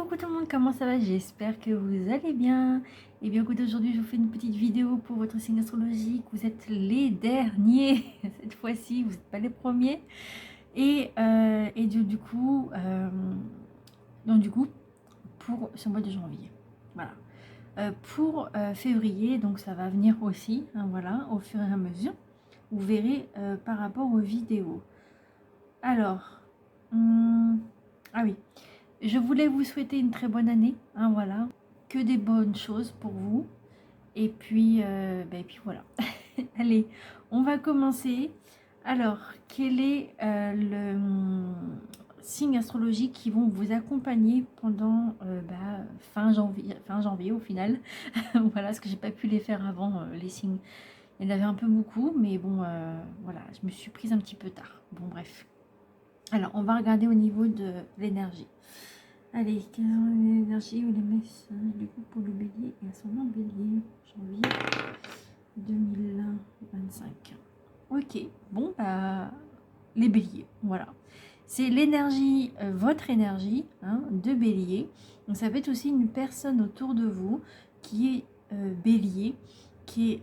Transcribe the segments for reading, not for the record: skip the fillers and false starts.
Coucou tout le monde, comment ça va? J'espère que vous allez bien. Et bien écoutez, aujourd'hui je vous fais une petite vidéo pour votre signe astrologique. Vous êtes les derniers cette fois-ci, vous n'êtes pas les premiers. Et du coup, pour ce mois de janvier. Voilà. Pour février, donc ça va venir aussi, hein, voilà, au fur et à mesure. Vous verrez par rapport aux vidéos. Alors, ah oui. Je voulais vous souhaiter une très bonne année, hein, voilà, que des bonnes choses pour vous. Et puis voilà. Allez, on va commencer. Alors, quel est le signe astrologique qui vont vous accompagner pendant fin janvier au final. Voilà, parce que j'ai pas pu les faire avant les signes. Il y en avait un peu beaucoup, mais bon, voilà, je me suis prise un petit peu tard. Bon, bref. Alors, on va regarder au niveau de l'énergie. Allez, quelles sont les énergies ou les messages du coup pour le bélier et ascendant bélier, janvier 2025. Ok, bon, bah, les béliers, voilà. C'est l'énergie, votre énergie hein, de bélier. Donc ça peut être aussi une personne autour de vous qui est bélier, qui est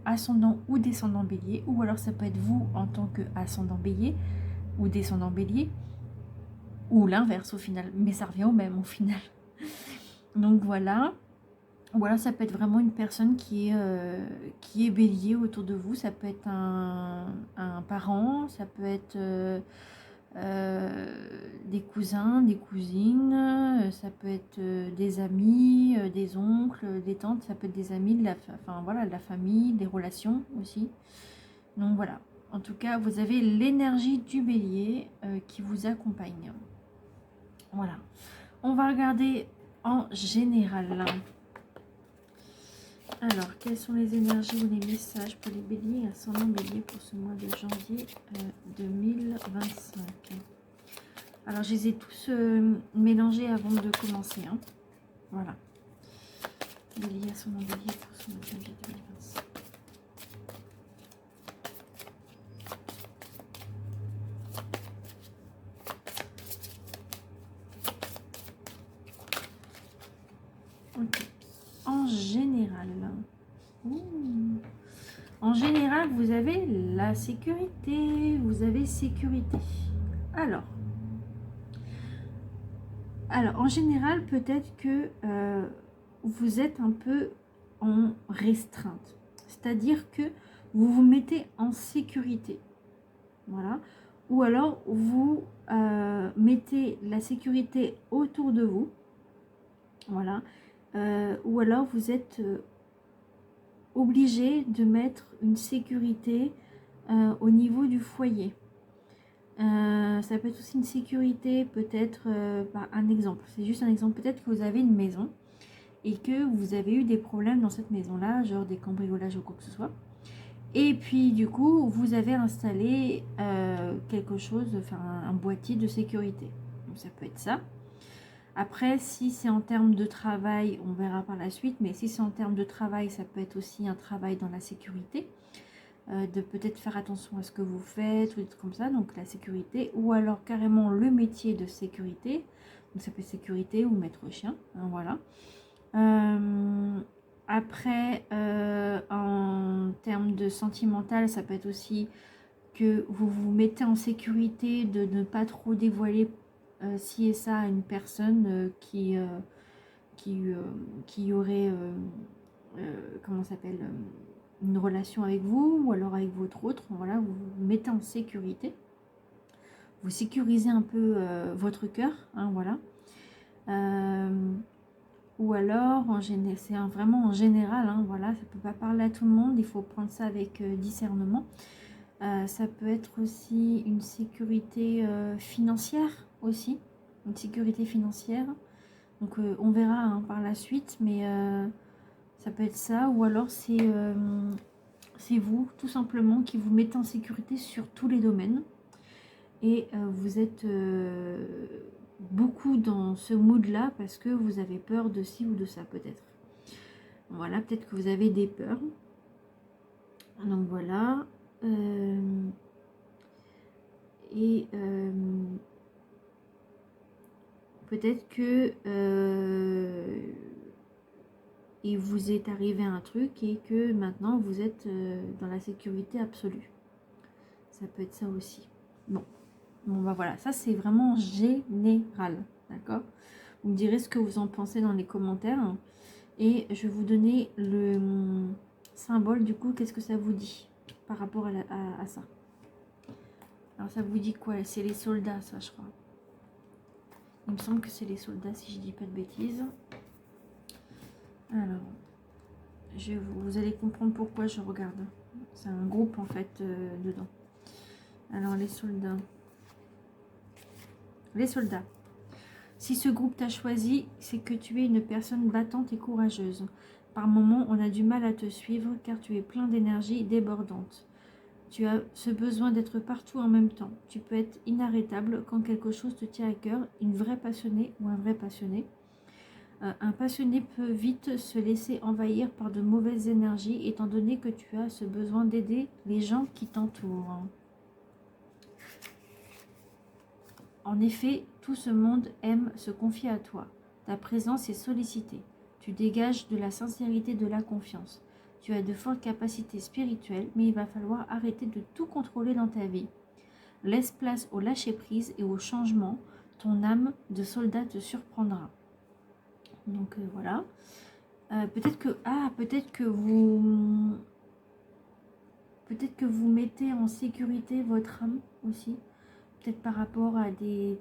ascendant ou descendant bélier, ou alors ça peut être vous en tant que ascendant bélier ou descendant bélier, ou l'inverse au final, mais ça revient au même au final. Donc voilà. Ou alors ça peut être vraiment une personne qui est bélier autour de vous. Ça peut être un parent, ça peut être des cousins, des cousines, ça peut être des amis, des oncles, des tantes, ça peut être des amis, de la famille, des relations aussi. Donc voilà. En tout cas, vous avez l'énergie du bélier qui vous accompagne. Voilà. On va regarder en général. Alors, quelles sont les énergies ou les messages pour les béliers et ascendant bélier pour ce mois de janvier 2025? Alors, je les ai tous mélangés avant de commencer. Hein. Voilà. Bélier, ascendant bélier pour ce mois de janvier 2025. Ok. En général, en général, vous avez la sécurité. Vous avez sécurité. Alors, en général, peut-être que vous êtes un peu en restreinte. C'est-à-dire que vous vous mettez en sécurité. Voilà. Ou alors, vous mettez la sécurité autour de vous. Voilà. Ou alors, vous êtes obligé de mettre une sécurité au niveau du foyer. Ça peut être aussi une sécurité, peut-être, un exemple, c'est juste un exemple, peut-être que vous avez une maison et que vous avez eu des problèmes dans cette maison-là, genre des cambriolages ou quoi que ce soit. Et puis du coup, vous avez installé quelque chose, enfin un boîtier de sécurité. Donc ça peut être ça. Après, si c'est en termes de travail, on verra par la suite, mais si c'est en termes de travail, ça peut être aussi un travail dans la sécurité. De peut-être faire attention à ce que vous faites ou des trucs comme ça, donc la sécurité, ou alors carrément le métier de sécurité, donc ça peut être sécurité ou maître chien, hein, voilà. Après, en termes de sentimental, ça peut être aussi que vous vous mettez en sécurité de ne pas trop dévoiler ci et ça à une personne qui aurait, comment ça s'appelle, une relation avec vous ou alors avec votre autre. Voilà, vous vous mettez en sécurité. Vous sécurisez un peu votre cœur, hein, voilà. Ou alors, c'est vraiment en général, hein, voilà, ça ne peut pas parler à tout le monde, il faut prendre ça avec discernement. Ça peut être aussi une sécurité financière aussi, une sécurité financière. Donc on verra hein, par la suite, mais ça peut être ça, ou alors c'est vous tout simplement qui vous mettez en sécurité sur tous les domaines. Et vous êtes beaucoup dans ce mood-là parce que vous avez peur de ci ou de ça peut-être. Voilà, peut-être que vous avez des peurs. Donc voilà. peut-être que il vous est arrivé un truc et que maintenant vous êtes dans la sécurité absolue. Ça peut être ça aussi. Bon, bah voilà, ça c'est vraiment général, d'accord? Vous me direz ce que vous en pensez dans les commentaires et je vais vous donner le symbole du coup, qu'est-ce que ça vous dit par rapport à ça. Alors ça vous dit quoi? C'est les soldats, ça je crois. Il me semble que c'est les soldats si je dis pas de bêtises. Alors, vous allez comprendre pourquoi je regarde. C'est un groupe en fait dedans. Alors les soldats. Les soldats. Si ce groupe t'a choisi, c'est que tu es une personne battante et courageuse. Par moments, on a du mal à te suivre car tu es plein d'énergie débordante. Tu as ce besoin d'être partout en même temps. Tu peux être inarrêtable quand quelque chose te tient à cœur, une vraie passionnée ou un vrai passionné. Un passionné peut vite se laisser envahir par de mauvaises énergies étant donné que tu as ce besoin d'aider les gens qui t'entourent. En effet, tout ce monde aime se confier à toi. Ta présence est sollicitée. Tu dégages de la sincérité, de la confiance. Tu as de fortes capacités spirituelles, mais il va falloir arrêter de tout contrôler dans ta vie. Laisse place au lâcher-prise et au changement. Ton âme de soldat te surprendra. Donc voilà. Peut-être que vous mettez en sécurité votre âme aussi. Peut-être par rapport à des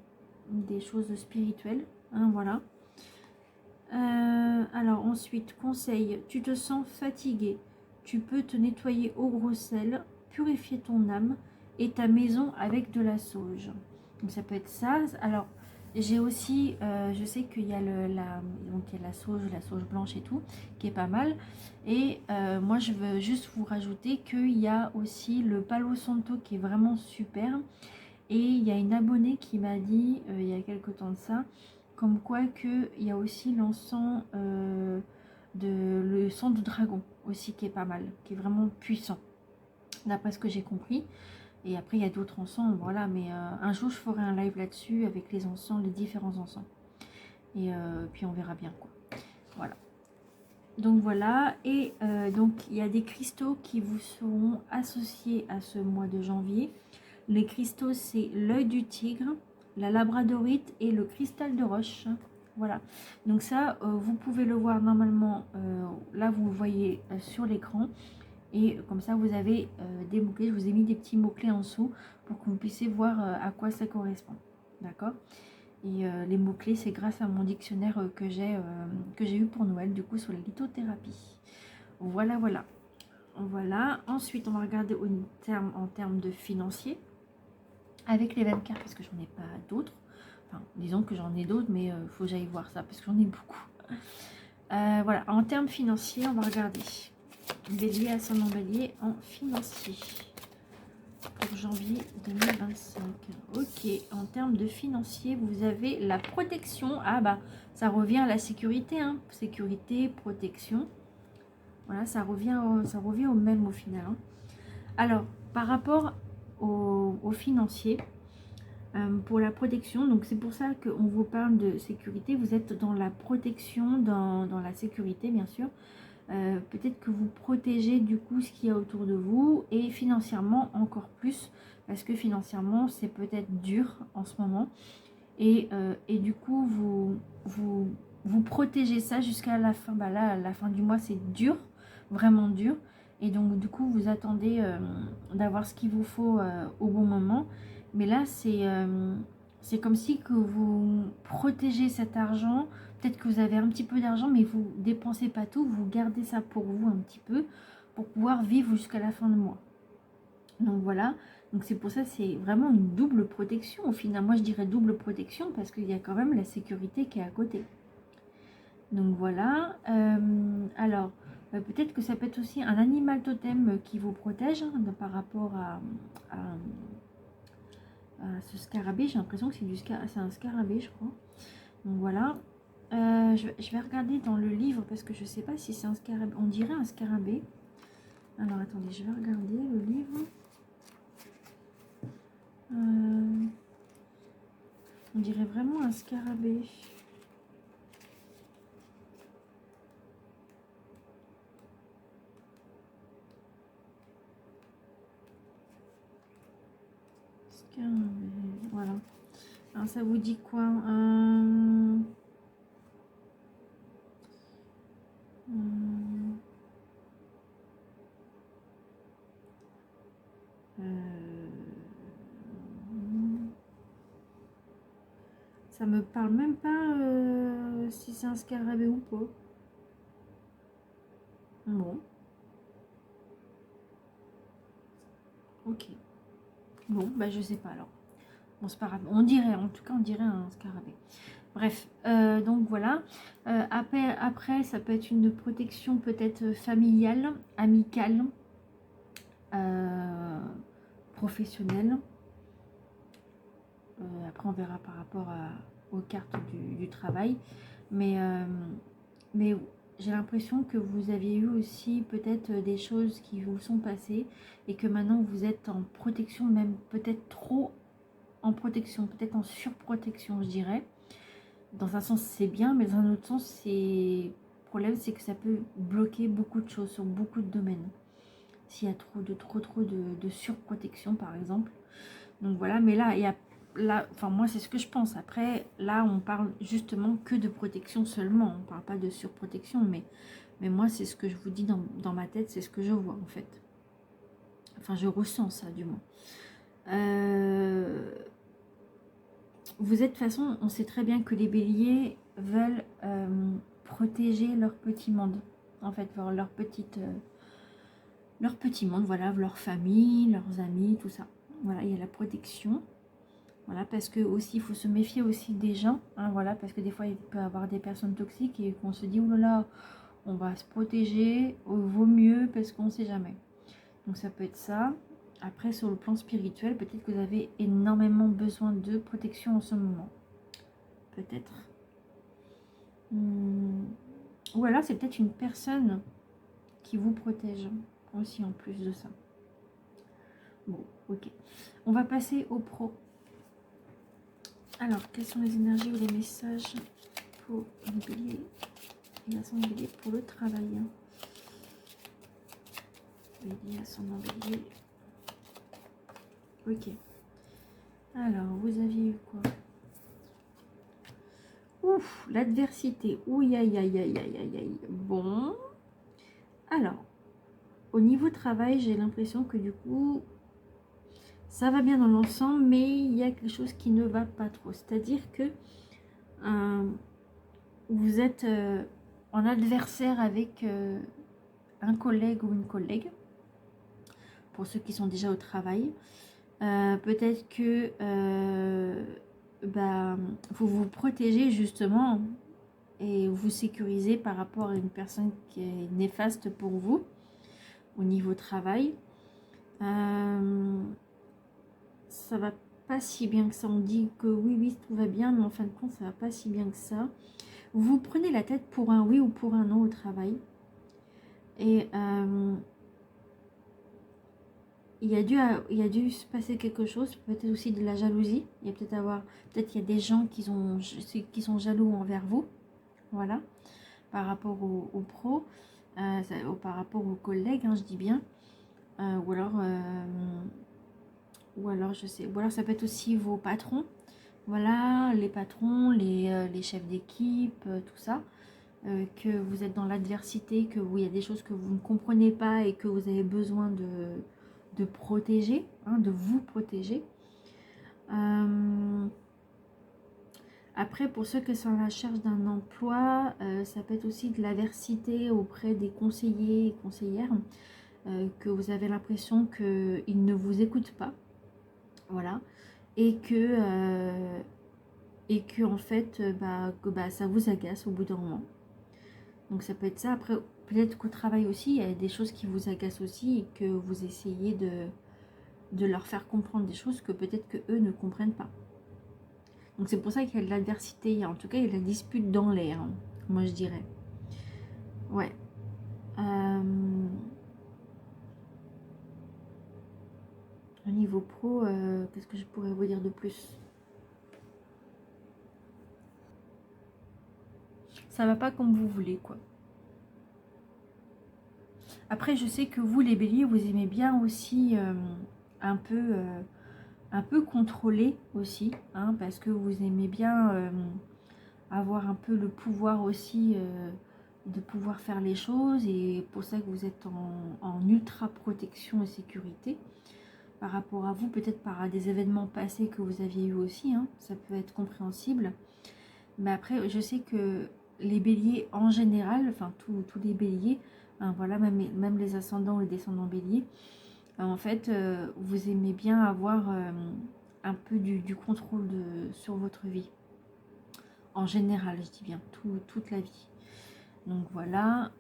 choses spirituelles. Hein, voilà. Alors ensuite, conseil, tu te sens fatigué. Tu peux te nettoyer au gros sel, purifier ton âme et ta maison avec de la sauge. Donc ça peut être ça. Alors j'ai aussi, je sais qu'il y a donc il y a la sauge blanche et tout, qui est pas mal. Et moi je veux juste vous rajouter qu'il y a aussi le Palo Santo qui est vraiment super. Et il y a une abonnée qui m'a dit, il y a quelque temps de ça, comme quoi qu'il y a aussi l'encens, le sang de dragon aussi qui est pas mal, qui est vraiment puissant, d'après ce que j'ai compris. Et après il y a d'autres encens, voilà, mais un jour je ferai un live là-dessus avec les encens, les différents encens. Et puis on verra bien quoi. Voilà. Donc voilà, et donc il y a des cristaux qui vous seront associés à ce mois de janvier. Les cristaux, c'est l'œil du tigre, la labradorite et le cristal de roche. Voilà. Donc ça, vous pouvez le voir normalement. Là, vous le voyez sur l'écran. Et comme ça, vous avez des mots-clés. Je vous ai mis des petits mots-clés en dessous pour que vous puissiez voir à quoi ça correspond. D'accord? Et les mots-clés, c'est grâce à mon dictionnaire que j'ai eu pour Noël, du coup, sur la lithothérapie. Voilà, voilà. Voilà. Ensuite, on va regarder en termes de financier. Avec les 24 parce que j'en ai pas d'autres. Enfin, disons que j'en ai d'autres, mais il faut que j'aille voir ça parce que j'en ai beaucoup. Voilà, en termes financiers, on va regarder. Bélier, ascendant bélier en financier pour janvier 2025. Ok, en termes de financier, vous avez la protection. Ah bah, ça revient à la sécurité, hein. Sécurité, protection. Voilà, ça revient au même au final. Hein. Alors, par rapport au financier, pour la protection, donc c'est pour ça qu'on vous parle de sécurité, vous êtes dans la protection, dans la sécurité bien sûr, peut-être que vous protégez du coup ce qu'il y a autour de vous et financièrement encore plus, parce que financièrement c'est peut-être dur en ce moment et du coup vous protégez ça jusqu'à la fin, bah là à la fin du mois c'est dur, vraiment dur, et donc du coup vous attendez d'avoir ce qu'il vous faut au bon moment. Mais là, c'est comme si que vous protégez cet argent. Peut-être que vous avez un petit peu d'argent, mais vous ne dépensez pas tout. Vous gardez ça pour vous un petit peu, pour pouvoir vivre jusqu'à la fin du mois. Donc voilà. Donc c'est pour ça que c'est vraiment une double protection. Au final, moi je dirais double protection parce qu'il y a quand même la sécurité qui est à côté. Donc voilà. Alors, peut-être que ça peut être aussi un animal totem qui vous protège hein, par rapport à ce scarabée. J'ai l'impression que c'est un scarabée, je crois. Donc voilà. Je vais regarder dans le livre parce que je sais pas si c'est un scarabée. On dirait un scarabée. Alors attendez, je vais regarder le livre. On dirait vraiment un scarabée. Scarabée, voilà. Alors ça vous dit quoi? Ça me parle même pas si c'est un scarabée ou pas. Bon. Ok. Bon, bah je sais pas alors. Bon, c'est pas grave. On dirait, en tout cas, on dirait un scarabée. Bref, donc voilà. Après, ça peut être une protection peut-être familiale, amicale, professionnelle. Après, on verra par rapport aux cartes du travail. Mais j'ai l'impression que vous aviez eu aussi peut-être des choses qui vous sont passées et que maintenant vous êtes en protection, même peut-être trop en protection, peut-être en surprotection, je dirais. Dans un sens, c'est bien, mais dans un autre sens, le problème, c'est que ça peut bloquer beaucoup de choses sur beaucoup de domaines. S'il y a trop de surprotection, par exemple. Donc voilà, mais là, il y a enfin moi c'est ce que je pense. Après, là on parle justement que de protection seulement, on parle pas de surprotection, mais moi c'est ce que je vous dis dans ma tête, c'est ce que je vois en fait. Enfin je ressens ça du moins. Vous êtes de toute façon, on sait très bien que les béliers veulent protéger leur petit monde, en fait, leur petit monde, voilà, leur famille, leurs amis, tout ça. Voilà, il y a la protection. Voilà, parce que aussi il faut se méfier aussi des gens, hein, voilà, parce que des fois il peut y avoir des personnes toxiques et qu'on se dit oh là là, on va se protéger, vaut mieux parce qu'on ne sait jamais. Donc ça peut être ça. Après sur le plan spirituel, peut-être que vous avez énormément besoin de protection en ce moment. Peut-être. Ou alors c'est peut-être une personne qui vous protège aussi en plus de ça. Bon, ok. On va passer au pro. Alors, quelles sont les énergies ou les messages pour les béliers et ascendant bélier pour le travail? Bélier, ascendant bélier. Ok. Alors, vous aviez eu quoi? Ouf, l'adversité. Ouh, aïe, aïe, aïe, aïe, aïe, aïe. Bon. Alors, au niveau travail, j'ai l'impression que du coup, ça va bien dans l'ensemble, mais il y a quelque chose qui ne va pas trop. C'est-à-dire que vous êtes en adversaire avec un collègue ou une collègue, pour ceux qui sont déjà au travail. Peut-être que vous vous protégez justement et vous sécurisez par rapport à une personne qui est néfaste pour vous au niveau travail. Ça va pas si bien que ça. On dit que oui, tout va bien, mais en fin de compte, ça va pas si bien que ça. Vous prenez la tête pour un oui ou pour un non au travail. Et il y a dû se passer quelque chose, peut-être aussi de la jalousie. Il y a peut-être il y a des gens qui sont jaloux envers vous, voilà, par rapport aux pros, par rapport aux collègues, hein, je dis bien, ou alors je sais, ou alors ça peut être aussi vos patrons, voilà, les patrons, les chefs d'équipe, tout ça. Que vous êtes dans l'adversité, que il y a des choses que vous ne comprenez pas et que vous avez besoin de protéger, hein, de vous protéger. Après, pour ceux qui sont à la recherche d'un emploi, ça peut être aussi de l'adversité auprès des conseillers et conseillères, que vous avez l'impression qu'ils ne vous écoutent pas, voilà, et que en fait, ça vous agace au bout d'un moment. Donc ça peut être ça. Après, peut-être qu'au travail aussi, il y a des choses qui vous agacent aussi et que vous essayez de leur faire comprendre des choses que peut-être qu'eux ne comprennent pas. Donc c'est pour ça qu'il y a de l'adversité. En tout cas, il y a de la dispute dans l'air, hein, moi je dirais. Ouais. Au niveau pro, qu'est-ce que je pourrais vous dire de plus? ça va pas comme vous voulez, quoi. Après, je sais que vous, les béliers, vous aimez bien aussi un peu contrôler aussi, hein, parce que vous aimez bien avoir un peu le pouvoir aussi de pouvoir faire les choses, et pour ça que vous êtes en ultra protection et sécurité par rapport à vous, peut-être par des événements passés que vous aviez eu aussi, hein, ça peut être compréhensible. Mais après, je sais que les béliers en général, enfin tous les béliers, hein, voilà, même les ascendants ou les descendants béliers, en fait, vous aimez bien avoir un peu du contrôle sur votre vie. En général, je dis bien, toute la vie. Donc voilà.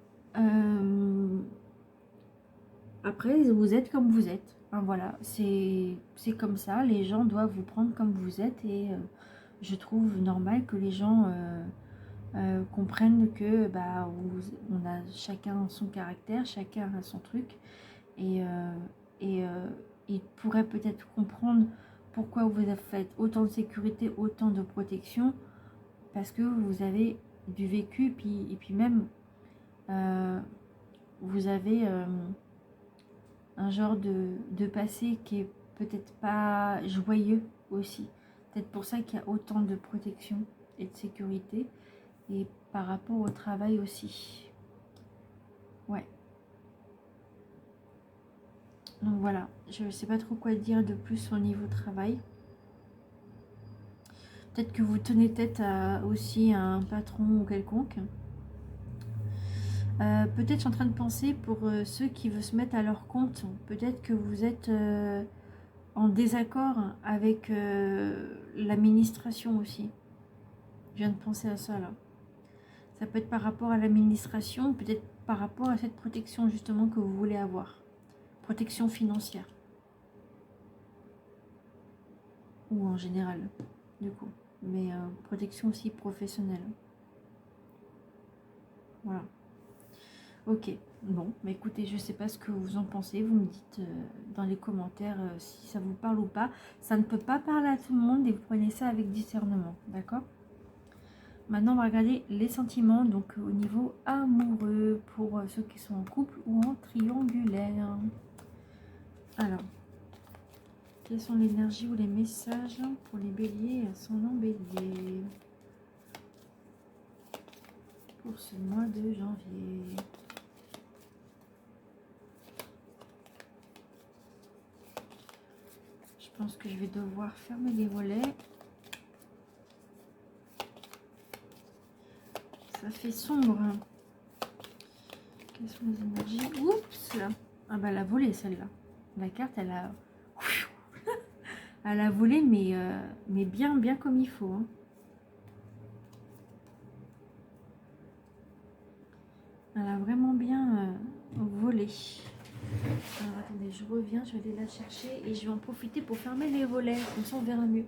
Après, vous êtes comme vous êtes. Hein, voilà, c'est comme ça. Les gens doivent vous prendre comme vous êtes. Et je trouve normal que les gens comprennent que on a chacun son caractère, chacun a son truc. Et ils pourraient peut-être comprendre pourquoi vous faites autant de sécurité, autant de protection. Parce que vous avez du vécu, et puis même vous avez un genre de passé qui est peut-être pas joyeux aussi. Peut-être pour ça qu'il y a autant de protection et de sécurité. Et par rapport au travail aussi. Ouais. Donc voilà, je ne sais pas trop quoi dire de plus au niveau travail. Peut-être que vous tenez tête aussi à un patron ou quelconque. Peut-être je suis en train de penser pour ceux qui veulent se mettre à leur compte. Peut-être que vous êtes en désaccord avec l'administration aussi. Je viens de penser à ça là. Ça peut être par rapport à l'administration, peut-être par rapport à cette protection justement que vous voulez avoir. Protection financière. Ou en général, du coup. Mais protection aussi professionnelle. Voilà. Ok, bon, mais écoutez, je sais pas ce que vous en pensez, vous me dites dans les commentaires si ça vous parle ou pas. Ça ne peut pas parler à tout le monde et vous prenez ça avec discernement, d'accord? Maintenant, on va regarder les sentiments, donc au niveau amoureux, pour ceux qui sont en couple ou en triangulaire. Alors, quelles sont l'énergie ou les messages pour les béliers et ascendant bélier pour ce mois de janvier? Je pense que je vais devoir fermer les volets. Ça fait sombre. Quelles sont les énergies? Oups! Ah bah elle a volé celle-là. La carte, elle a... elle a volé, mais bien comme il faut. Hein. Elle a vraiment bien volé. Alors attendez, je reviens, je vais aller la chercher et je vais en profiter pour fermer les volets. Comme ça on verra mieux.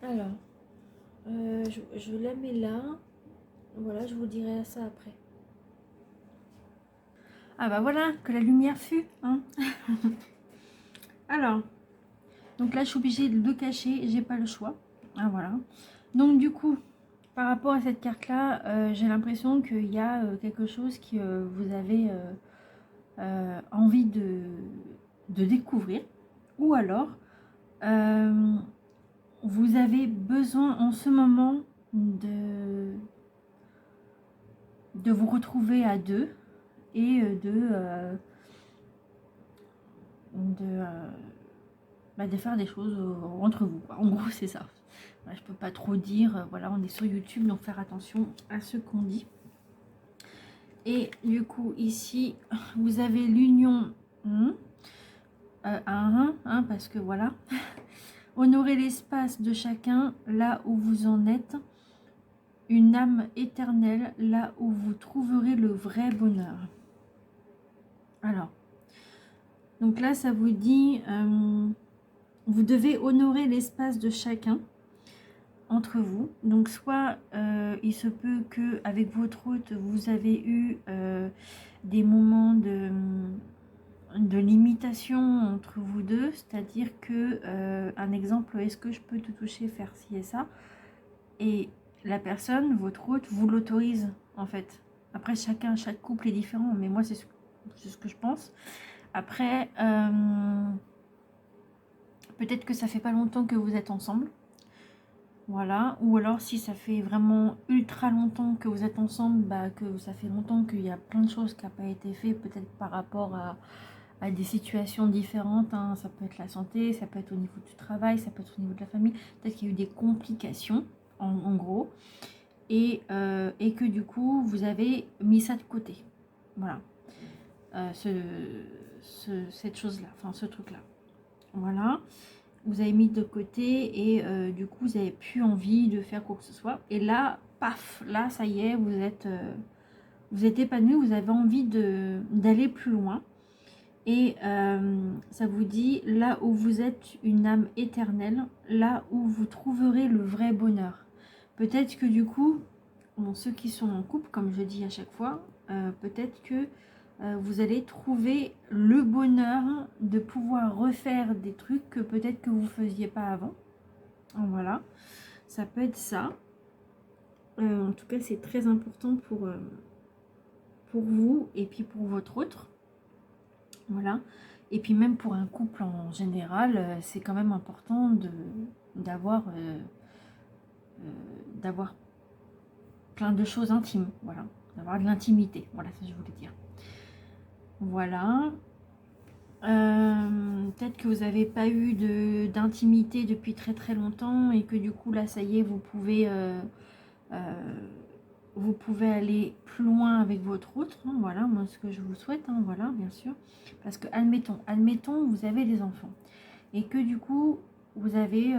Alors, je la mets là. Voilà, je vous dirai ça après. Ah bah voilà, que la lumière fut. Hein. Alors, donc là je suis obligée de le cacher, j'ai pas le choix. Ah voilà. Donc du coup, par rapport à cette carte là, j'ai l'impression qu'il y a quelque chose que vous avez envie de découvrir. Ou alors, vous avez besoin en ce moment de vous retrouver à deux et de faire des choses entre vous. En gros, c'est ça. Je peux pas trop dire. Voilà, on est sur YouTube, donc faire attention à ce qu'on dit. Et du coup, ici, vous avez l'union parce que voilà. Honorez l'espace de chacun là où vous en êtes. Une âme éternelle là où vous trouverez le vrai bonheur. Alors, donc là, ça vous dit, vous devez honorer l'espace de chacun entre vous. Donc, soit il se peut que avec votre hôte, vous avez eu des moments de limitation entre vous deux, c'est-à-dire que, un exemple, est-ce que je peux te toucher, faire ci et ça, et la personne, votre hôte, vous l'autorise en fait. Après, chaque couple est différent, mais moi c'est ce que je pense. Après, peut-être que ça fait pas longtemps que vous êtes ensemble. Voilà, ou alors si ça fait vraiment ultra longtemps que vous êtes ensemble, bah, que ça fait longtemps qu'il y a plein de choses qui n'ont pas été faites, peut-être par rapport à des situations différentes, hein. Ça peut être la santé, ça peut être au niveau du travail, ça peut être au niveau de la famille, peut-être qu'il y a eu des complications, en gros, et que du coup, vous avez mis ça de côté. Voilà, cette chose-là, enfin ce truc-là. Voilà. Vous avez mis de côté et du coup vous n'avez plus envie de faire quoi que ce soit, et là paf, là ça y est, vous êtes épanoui, vous avez envie d'aller plus loin, et ça vous dit là où vous êtes une âme éternelle, là où vous trouverez le vrai bonheur. Peut-être que du coup, bon, ceux qui sont en couple, comme je dis à chaque fois, peut-être que vous allez trouver le bonheur de pouvoir refaire des trucs que peut-être que vous ne faisiez pas avant. Voilà, ça peut être ça. En tout cas, c'est très important pour vous et puis pour votre autre. Voilà. Et puis même pour un couple en général, c'est quand même important d'avoir plein de choses intimes. Voilà, d'avoir de l'intimité. Voilà, ça je voulais dire. Voilà. Peut-être que vous n'avez pas eu d'intimité depuis très très longtemps, et que du coup là ça y est, vous pouvez aller plus loin avec votre autre, hein. Voilà, moi ce que je vous souhaite, hein, voilà, bien sûr, parce que admettons vous avez des enfants et que du coup vous n'avez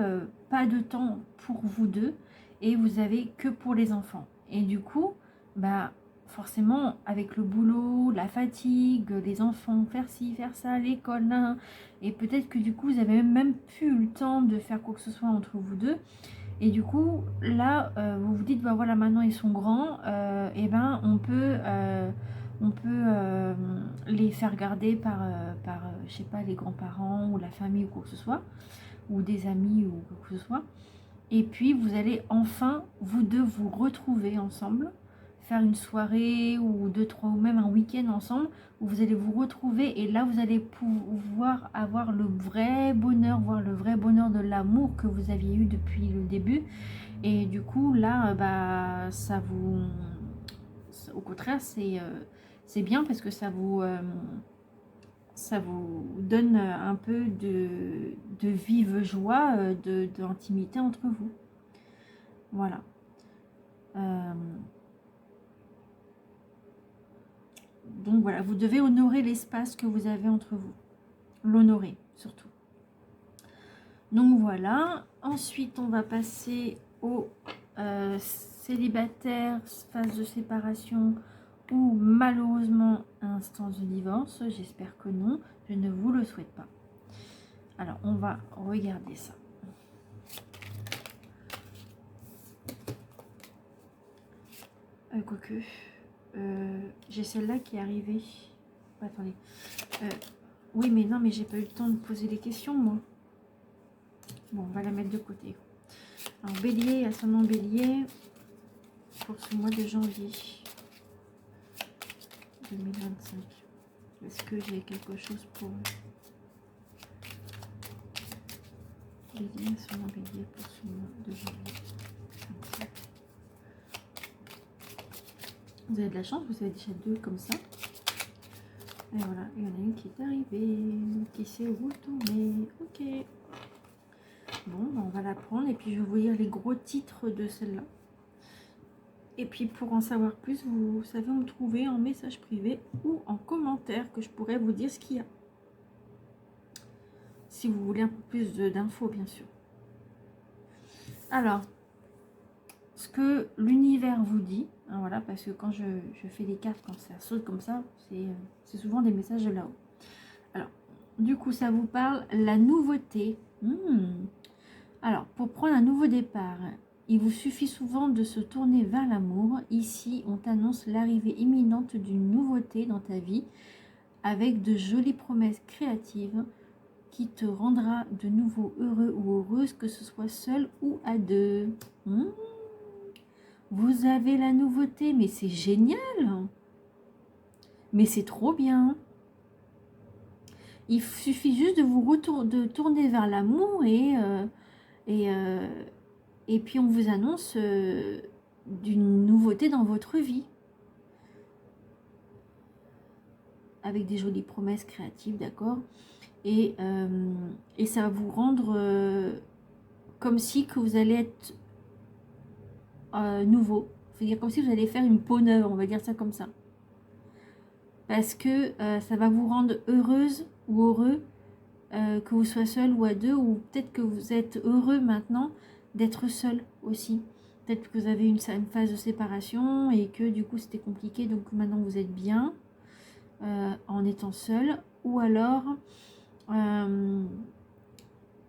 pas de temps pour vous deux, et vous avez que pour les enfants, et du coup bah forcément, avec le boulot, la fatigue, les enfants, faire ci, faire ça, l'école, là, et peut-être que du coup, vous avez même plus eu le temps de faire quoi que ce soit entre vous deux. Et du coup, là, vous vous dites, bah voilà, maintenant ils sont grands, et ben on peut les faire garder par je sais pas, les grands-parents ou la famille ou quoi que ce soit, ou des amis ou quoi que ce soit. Et puis, vous allez enfin, vous deux, vous retrouver ensemble, faire une soirée ou deux, trois, ou même un week-end ensemble, où vous allez vous retrouver, et là, vous allez pouvoir avoir le vrai bonheur, voir le vrai bonheur de l'amour que vous aviez eu depuis le début. Et du coup, là, bah, au contraire, c'est bien, parce que ça vous donne un peu de vive joie, d'intimité entre vous. Voilà. Donc voilà, vous devez honorer l'espace que vous avez entre vous. L'honorer, surtout. Donc voilà. Ensuite, on va passer aux célibataires, phase de séparation, ou malheureusement instance de divorce. J'espère que non. Je ne vous le souhaite pas. Alors, on va regarder ça. Quoique, j'ai celle-là qui est arrivée. Oh, attendez. Oui, mais non, mais j'ai pas eu le temps de poser les questions, moi. Bon, on va la mettre de côté. Alors, Bélier, ascendant Bélier, pour ce mois de janvier 2025. Est-ce que j'ai quelque chose pour Bélier, ascendant Bélier, pour ce mois de janvier 2025? Vous avez de la chance, vous avez déjà deux comme ça. Et voilà, il y en a une qui est arrivée, qui s'est retournée. Ok. Bon, on va la prendre, et puis je vais vous lire les gros titres de celle-là. Et puis pour en savoir plus, vous savez où me trouver en message privé ou en commentaire, que je pourrais vous dire ce qu'il y a. Si vous voulez un peu plus d'infos, bien sûr. Alors, ce que l'univers vous dit, hein, voilà, parce que quand je fais des cartes, quand ça saute comme ça, c'est souvent des messages de là-haut. Alors, du coup, ça vous parle la nouveauté. Alors, pour prendre un nouveau départ, il vous suffit souvent de se tourner vers l'amour. Ici, on t'annonce l'arrivée imminente d'une nouveauté dans ta vie. avec de jolies promesses créatives qui te rendra de nouveau heureux ou heureuse, que ce soit seul ou à deux. Vous avez la nouveauté, mais c'est génial. Mais c'est trop bien. Il suffit juste de vous tourner vers l'amour et puis on vous annonce d'une nouveauté dans votre vie. Avec des jolies promesses créatives, d'accord, et ça va vous rendre comme si que vous allez être nouveau. C'est-à-dire comme si vous allez faire une peau neuve, on va dire ça comme ça. Parce que ça va vous rendre heureuse ou heureux, que vous soyez seul ou à deux, ou peut-être que vous êtes heureux maintenant d'être seul aussi. Peut-être que vous avez une phase de séparation et que du coup c'était compliqué, donc maintenant vous êtes bien en étant seul. Ou alors,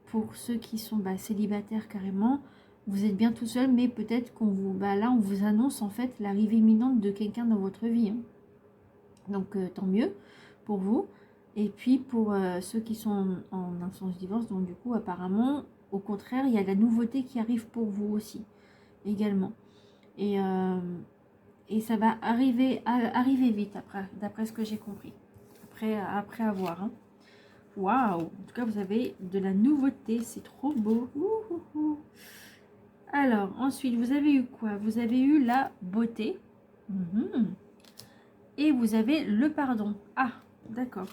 pour ceux qui sont célibataires carrément, vous êtes bien tout seul, mais peut-être qu'on vous, là on vous annonce en fait l'arrivée imminente de quelqu'un dans votre vie. Donc tant mieux pour vous. Et puis pour ceux qui sont en instance de divorce, donc du coup apparemment, au contraire, il y a la nouveauté qui arrive pour vous aussi, également. Et ça va arriver vite, d'après ce que j'ai compris. Après avoir. Waouh! En tout cas, vous avez de la nouveauté, c'est trop beau. Alors, ensuite, vous avez eu quoi? Vous avez eu la beauté. Et vous avez le pardon. Ah, d'accord.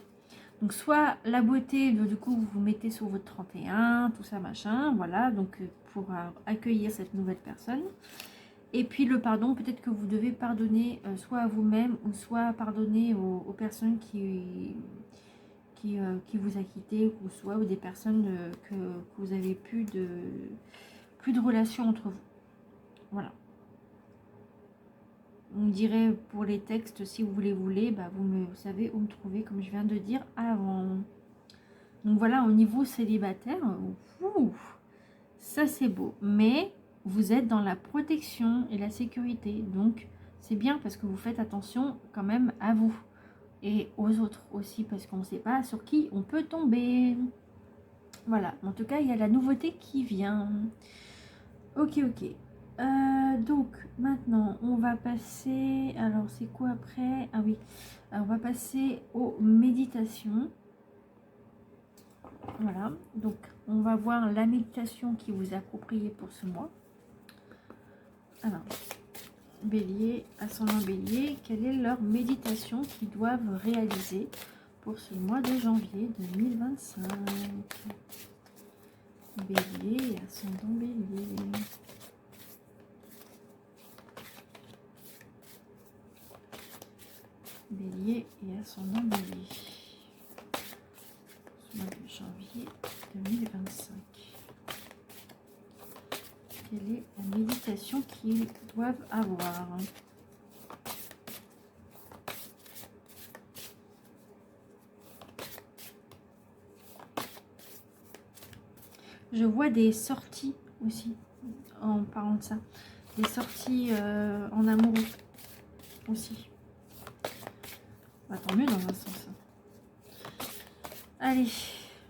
Donc soit la beauté, du coup vous vous mettez sur votre 31, tout ça machin, voilà, donc pour accueillir cette nouvelle personne. Et puis le pardon, peut-être que vous devez pardonner soit à vous-même ou soit pardonner aux personnes qui vous a quitté, ou soit ou des personnes que vous avez plus de relation entre vous. Voilà. On dirait pour les textes, si vous voulez, vous savez où me trouver, comme je viens de dire avant. Donc voilà, au niveau célibataire, ça c'est beau. Mais vous êtes dans la protection et la sécurité. Donc c'est bien parce que vous faites attention quand même à vous. Et aux autres aussi, parce qu'on ne sait pas sur qui on peut tomber. Voilà, en tout cas, il y a la nouveauté qui vient. Ok. Donc maintenant on va passer, alors c'est quoi après? Ah oui, alors, on va passer aux méditations. Voilà, donc on va voir la méditation qui vous est appropriée pour ce mois. Alors, Bélier, ascendant Bélier, quelle est leur méditation qu'ils doivent réaliser pour ce mois de janvier 2025? Bélier, ascendant Bélier. Bélier et ascendant Bélier. Mois de janvier 2025. Quelle est la méditation qu'ils doivent avoir? Je vois des sorties aussi, en parlant de ça. Des sorties en amoureux aussi. Bah, tant mieux dans un sens. Allez,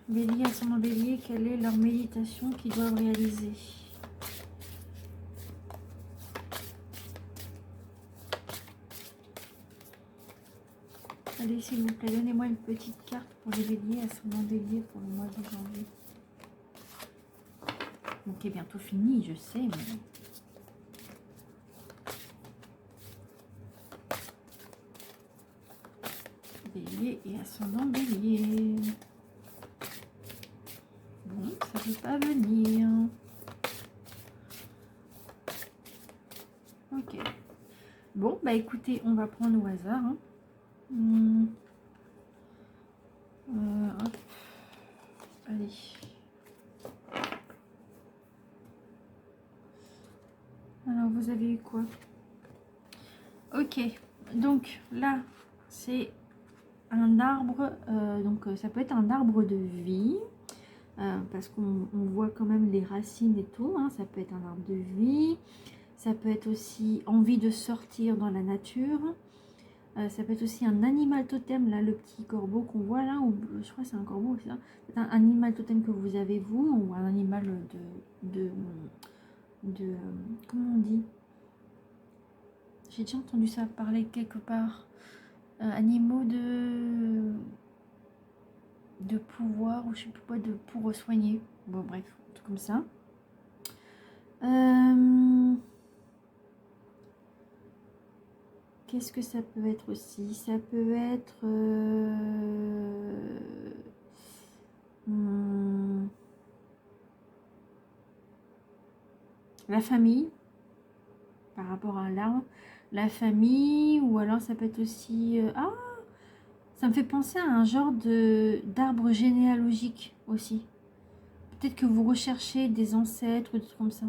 Bélier, ascendant Bélier, quelle est leur méditation qu'ils doivent réaliser? Allez, s'il vous plaît, donnez-moi une petite carte pour les Béliers, ascendant Bélier pour le mois de janvier. Donc, est bientôt fini, je sais, mais... Bélier et ascendant Bélier. Bon, ça ne peut pas venir. Ok. Bon, bah écoutez, on va prendre au hasard. Hop. Allez. Alors, vous avez eu quoi? Ok. Donc, là, c'est un arbre. Donc, ça peut être un arbre de vie. Parce qu'on voit quand même les racines et tout. Ça peut être un arbre de vie. Ça peut être aussi envie de sortir dans la nature. Ça peut être aussi un animal totem, là, le petit corbeau qu'on voit là, ou je crois que c'est un corbeau, c'est ça. C'est un animal totem que vous avez vous, ou un animal de comment on dit? J'ai déjà entendu ça parler quelque part. Animaux de pouvoir, ou je sais plus quoi, pour soigner. Bon, bref, tout comme ça. Qu'est-ce que ça peut être aussi? Ça peut être la famille, par rapport à l'arbre. La famille, ou alors ça peut être aussi... ah, ça me fait penser à un genre d'arbre généalogique aussi. Peut-être que vous recherchez des ancêtres ou des trucs comme ça.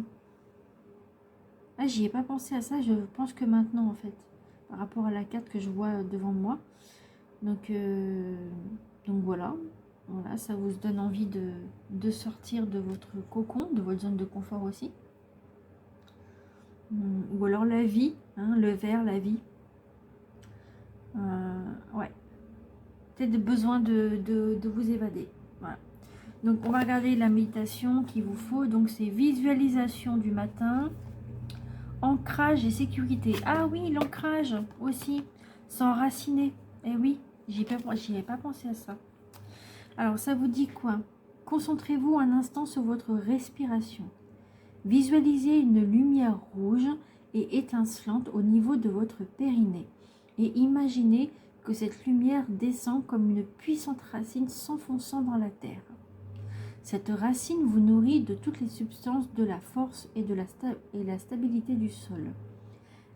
Ah, j'y ai pas pensé à ça, je pense que maintenant en fait, par rapport à la carte que je vois devant moi. Donc voilà, voilà, ça vous donne envie de sortir de votre cocon, de votre zone de confort aussi. Ou alors la vie, hein, le verre, la vie. Ouais, peut-être besoin de vous évader. Voilà. Donc on va regarder la méditation qu'il vous faut. Donc c'est visualisation du matin, ancrage et sécurité. Ah oui, l'ancrage aussi, s'enraciner. Eh oui, j'y avais pas pensé à ça. Alors ça vous dit quoi? Concentrez-vous un instant sur votre respiration. Visualisez une lumière rouge et étincelante au niveau de votre périnée. Et imaginez que cette lumière descend comme une puissante racine s'enfonçant dans la terre. Cette racine vous nourrit de toutes les substances de la force et de la stabilité du sol.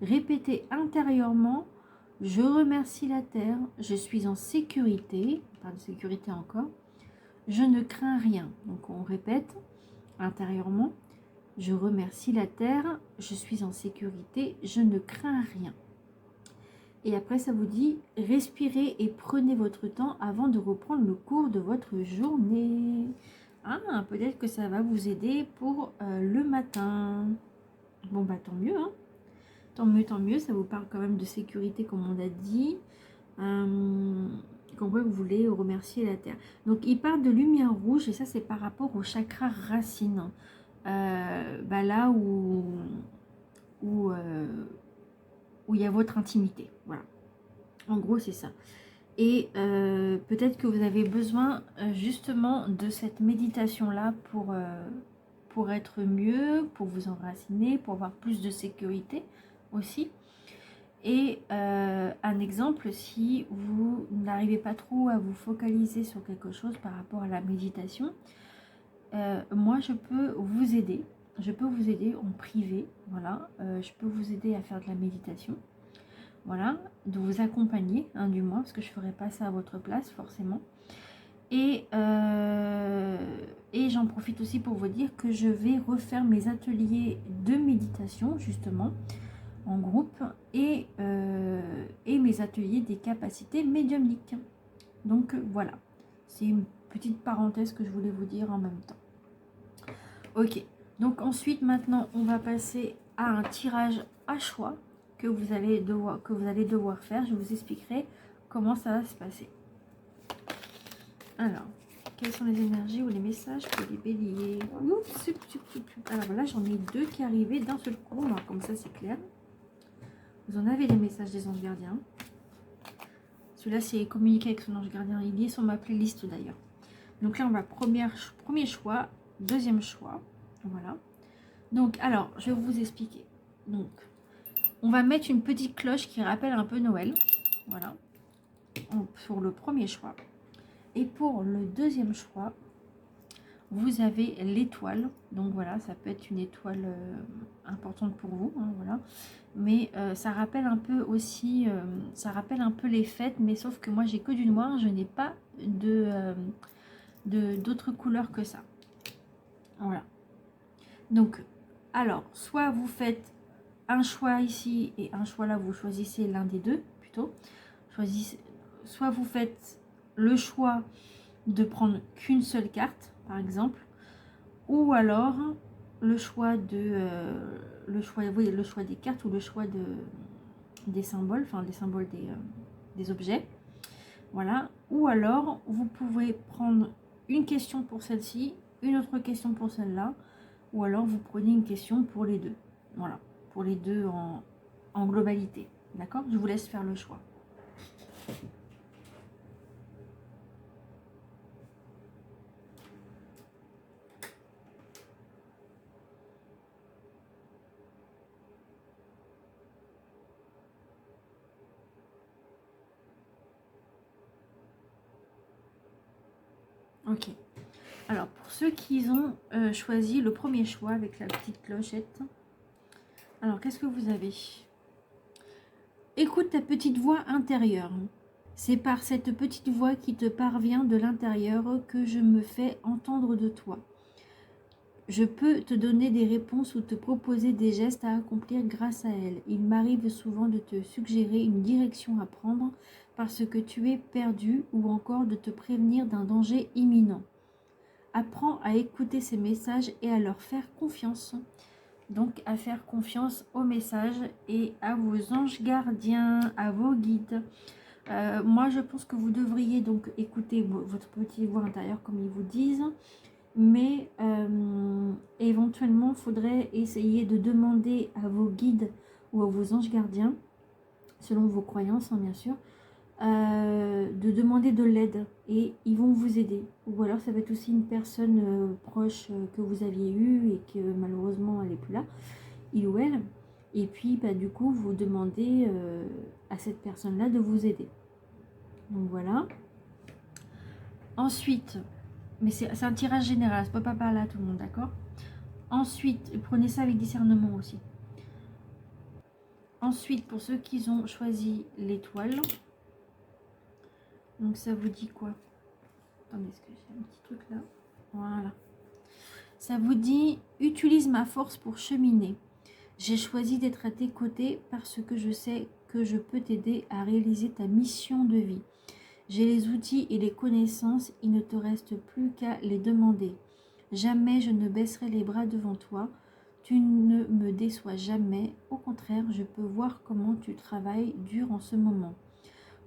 Répétez intérieurement: je remercie la terre, je suis en sécurité, on parle de sécurité encore, je ne crains rien. Donc on répète intérieurement: je remercie la terre, je suis en sécurité, je ne crains rien. Et après ça vous dit: respirez et prenez votre temps avant de reprendre le cours de votre journée. Ah, peut-être que ça va vous aider pour le matin. Bon bah tant mieux, hein. Tant mieux, ça vous parle quand même de sécurité comme on a dit. Qu'on vous voulez remercier la terre. Donc il parle de lumière rouge et ça c'est par rapport au chakra racine. Bah là où il y a votre intimité. Voilà. En gros c'est ça. Et peut-être que vous avez besoin justement de cette méditation-là pour être mieux, pour vous enraciner, pour avoir plus de sécurité aussi. Et un exemple, si vous n'arrivez pas trop à vous focaliser sur quelque chose par rapport à la méditation, moi je peux vous aider. Je peux vous aider en privé, voilà. Je peux vous aider à faire de la méditation. Voilà, de vous accompagner, hein, du moins, parce que je ne ferai pas ça à votre place, forcément. Et j'en profite aussi pour vous dire que je vais refaire mes ateliers de méditation, justement, en groupe, et mes ateliers des capacités médiumniques. Donc, voilà. C'est une petite parenthèse que je voulais vous dire en même temps. Ok. Donc, ensuite, maintenant, on va passer à un tirage à choix que vous allez devoir faire. Je vous expliquerai comment ça va se passer. Alors, quelles sont les énergies ou les messages pour les béliers? Alors là, j'en ai deux qui arrivaient d'un seul coup. Alors, comme ça, c'est clair. Vous en avez les messages des anges gardiens. Celui-là, c'est communiquer avec son ange gardien. Il est sur ma playlist d'ailleurs. Donc là, on va premier choix, deuxième choix. Voilà. Donc, alors, je vais vous expliquer. Donc, on va mettre une petite cloche qui rappelle un peu Noël. Voilà. Pour le premier choix. Et pour le deuxième choix, vous avez l'étoile. Donc voilà, ça peut être une étoile importante pour vous. Hein, voilà. Mais ça rappelle un peu aussi, ça rappelle un peu les fêtes. Mais sauf que moi, j'ai que du noir. Je n'ai pas d'autres couleurs que ça. Voilà. Donc, alors, soit vous faites un choix ici et un choix là, vous choisissez l'un des deux plutôt. Soit vous faites le choix de prendre qu'une seule carte, par exemple, ou alors le choix des cartes ou le choix des symboles, enfin des symboles des objets. Voilà. Ou alors, vous pouvez prendre une question pour celle-ci, une autre question pour celle-là, ou alors vous prenez une question pour les deux. Voilà, pour les deux en globalité. D'accord? Je vous laisse faire le choix. Ok. Alors, pour ceux qui ont choisi le premier choix avec la petite clochette, alors qu'est-ce que vous avez? Écoute ta petite voix intérieure. C'est par cette petite voix qui te parvient de l'intérieur que je me fais entendre de toi. Je peux te donner des réponses ou te proposer des gestes à accomplir grâce à elle. Il m'arrive souvent de te suggérer une direction à prendre parce que tu es perdu ou encore de te prévenir d'un danger imminent. Apprends à écouter ces messages et à leur faire confiance. Donc à faire confiance aux messages et à vos anges gardiens, à vos guides. Moi je pense que vous devriez donc écouter votre petite voix intérieure comme ils vous disent. Mais éventuellement, il faudrait essayer de demander à vos guides ou à vos anges gardiens, selon vos croyances, hein, bien sûr, de demander de l'aide et ils vont vous aider. Ou alors, ça va être aussi une personne proche que vous aviez eue et que malheureusement, elle n'est plus là, il ou elle. Et puis, bah, du coup, vous demandez à cette personne-là de vous aider. Donc, voilà. Ensuite... Mais c'est un tirage général, ça ne peut pas parler à tout le monde, d'accord? Ensuite, prenez ça avec discernement aussi. Ensuite, pour ceux qui ont choisi l'étoile, donc ça vous dit quoi? Attendez, est-ce que j'ai un petit truc là? Voilà. Ça vous dit, utilise ma force pour cheminer. J'ai choisi d'être à tes côtés parce que je sais que je peux t'aider à réaliser ta mission de vie. J'ai les outils et les connaissances, il ne te reste plus qu'à les demander. Jamais je ne baisserai les bras devant toi, tu ne me déçois jamais, au contraire, je peux voir comment tu travailles dur en ce moment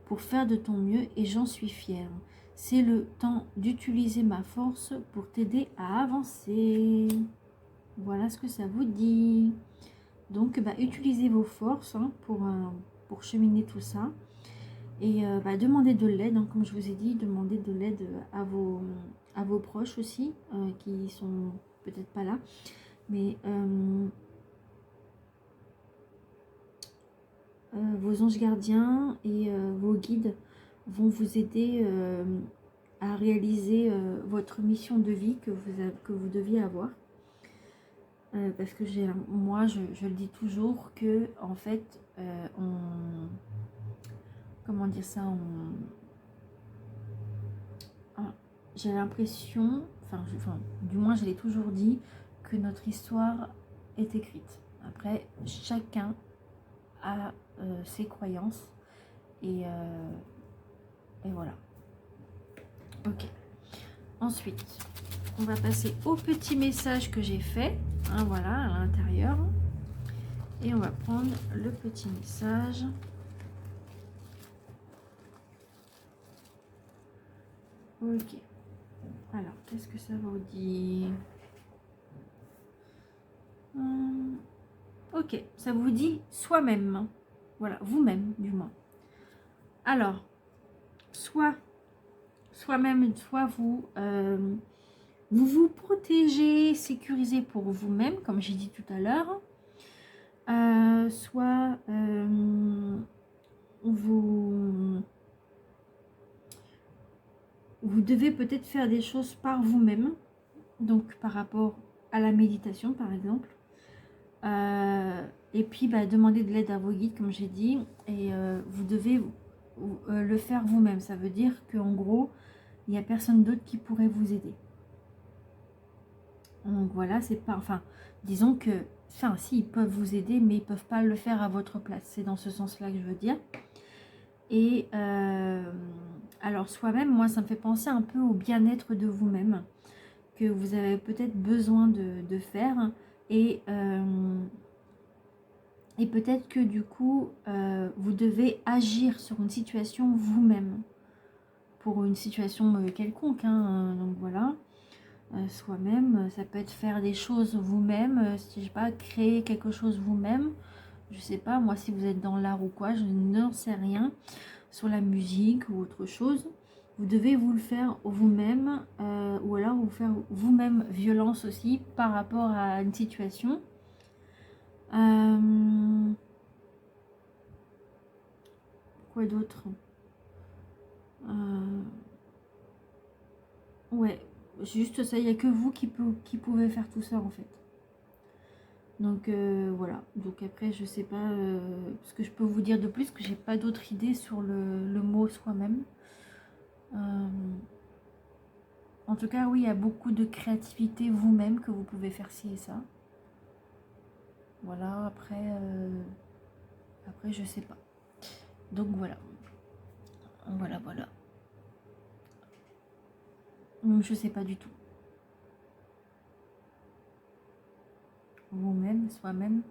pour faire de ton mieux et j'en suis fière. C'est le temps d'utiliser ma force pour t'aider à avancer. Voilà ce que ça vous dit. Donc, utilisez vos forces hein, pour cheminer tout ça. Et demandez de l'aide, hein, comme je vous ai dit, demandez de l'aide à vos proches aussi, qui sont peut-être pas là. Mais vos anges gardiens et vos guides vont vous aider à réaliser votre mission de vie que vous deviez avoir. Parce que moi, je le dis toujours que, en fait, comment dire ça, j'ai l'impression, du moins je l'ai toujours dit, que notre histoire est écrite. Après, chacun a ses croyances et voilà. Ok. Ensuite, on va passer au petit message que j'ai fait, hein, voilà, à l'intérieur. Et on va prendre le petit message. Ok. Alors, qu'est-ce que ça vous dit? Ok, ça vous dit soi-même. Voilà, vous-même, du moins. Alors, soi-même, soit vous, vous protégez, sécurisez pour vous-même, comme j'ai dit tout à l'heure. Soit vous devez peut-être faire des choses par vous-même, donc par rapport à la méditation par exemple, et puis demander de l'aide à vos guides comme j'ai dit, et vous devez le faire vous-même. Ça veut dire qu'en gros il n'y a personne d'autre qui pourrait vous aider. Donc voilà, c'est pas, disons que, si ils peuvent vous aider, mais ils peuvent pas le faire à votre place. C'est dans ce sens-là que je veux dire. Et alors soi-même, moi ça me fait penser un peu au bien-être de vous-même, que vous avez peut-être besoin de faire. Et Et peut-être que du coup, vous devez agir sur une situation vous-même. Pour une situation quelconque, hein, donc voilà. Soi-même, ça peut être faire des choses vous-même, si je sais pas, créer quelque chose vous-même. Je sais pas, moi si vous êtes dans l'art ou quoi, je n'en sais rien. Sur la musique ou autre chose. Vous devez vous le faire vous-même ou alors vous faire vous-même violence aussi par rapport à une situation. Quoi d'autre? Ouais, juste ça, il n'y a que vous qui pouvez faire tout ça en fait. Donc voilà, donc après je sais pas ce que je peux vous dire de plus, que j'ai pas d'autres idées sur le mot soi-même. En tout cas oui, il y a beaucoup de créativité vous-même que vous pouvez faire ci et ça. Voilà, après je sais pas. Donc voilà. Voilà. Donc je sais pas du tout. Vous-même, soi-même.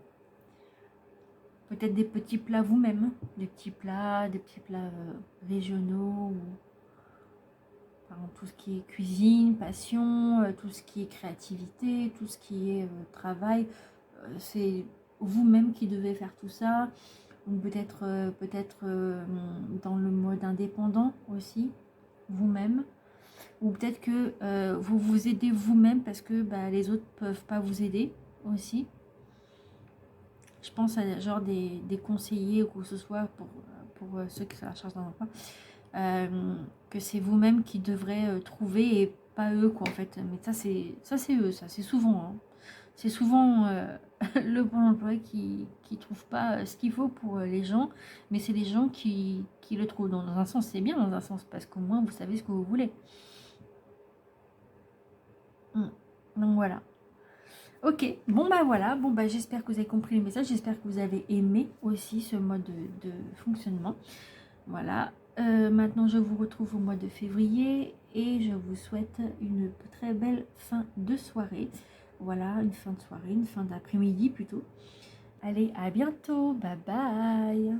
Peut-être des petits plats vous-même. Des petits plats régionaux. Ou, par exemple, tout ce qui est cuisine, passion, tout ce qui est créativité, tout ce qui est travail. C'est vous-même qui devez faire tout ça. Donc peut-être dans le mode indépendant aussi, vous-même. Ou peut-être que vous vous aidez vous-même parce que les autres ne peuvent pas vous aider aussi. Je pense à genre des conseillers ou quoi que ce soit pour ceux qui sont à la recherche d'un emploi. Que c'est vous-même qui devrez trouver et pas eux quoi en fait. Mais ça c'est eux, ça c'est souvent. Hein. C'est souvent le Pôle emploi qui trouve pas ce qu'il faut pour les gens, mais c'est les gens qui le trouvent. Dans un sens c'est bien dans un sens parce qu'au moins vous savez ce que vous voulez. Donc voilà. Ok, bon voilà, j'espère que vous avez compris le message, j'espère que vous avez aimé aussi ce mode de fonctionnement. Voilà, maintenant je vous retrouve au mois de février et je vous souhaite une très belle fin de soirée. Voilà, une fin de soirée, une fin d'après-midi plutôt. Allez, à bientôt, bye bye.